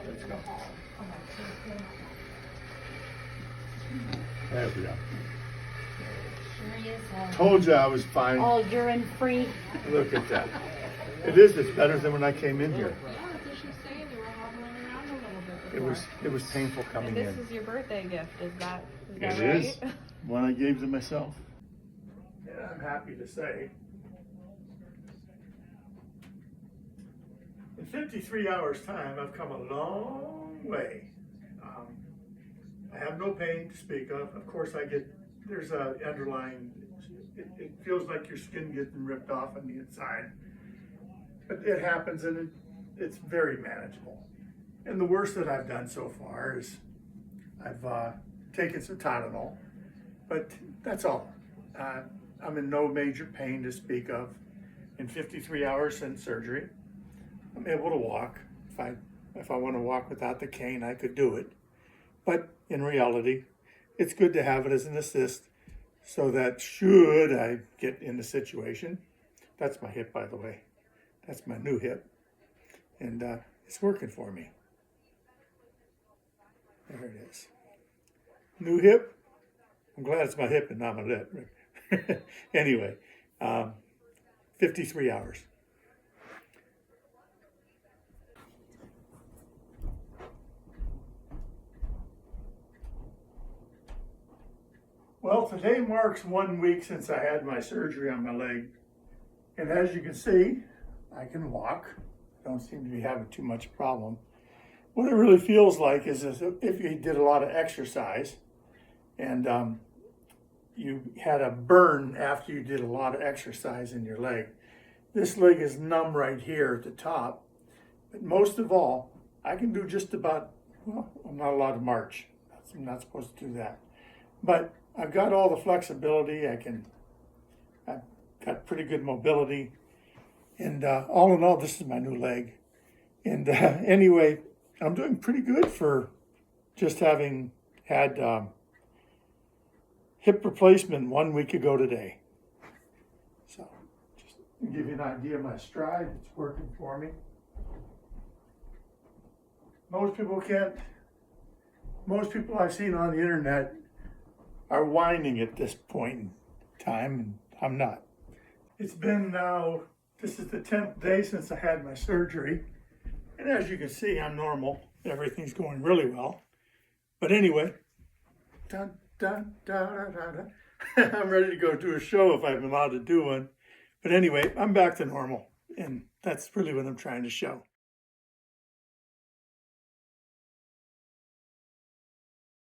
Let's go. There we go. Told you I was fine. All urine free. Look at that. It is. It's better than when I came in here. Yeah, that's what she's saying. You were hobbling around a little bit before. It was painful coming And this in. is your birthday gift. Is that It right? is one I gave to myself. And I'm happy to say, in 53 hours time, I've come a long way. I have no pain to speak of. Of course, there's a underlying, it feels like your skin getting ripped off on the inside. But it happens, and it's very manageable. And the worst that I've done so far is I've taken some Tylenol, but that's all. I'm in no major pain to speak of. In 53 hours since surgery, I'm able to walk. If I want to walk without the cane, I could do it. But in reality, it's good to have it as an assist so that should I get in the situation, that's my hip, by the way. That's my new hip. And it's working for me. There it is. New hip. I'm glad it's my hip and not my lip. Anyway, 53 hours. Well, today marks 1 week since I had my surgery on my leg. And as you can see, I can walk. I don't seem to be having too much problem. What it really feels like is as if you did a lot of exercise and you had a burn after you did a lot of exercise in your leg. This leg is numb right here at the top. But most of all, I can do just about, well, I'm not allowed to march. I'm not supposed to do that. But I've got all the flexibility. I've got pretty good mobility. And all in all, this is my new leg. And anyway, I'm doing pretty good for just having had hip replacement 1 week ago today. So just to give you an idea of my stride, it's working for me. Most people I've seen on the internet are whining at this point in time, and I'm not. It's been now, this is the 10th day since I had my surgery. And as you can see, I'm normal. Everything's going really well. But anyway, I'm ready to go do a show if I'm allowed to do one. But anyway, I'm back to normal. And that's really what I'm trying to show.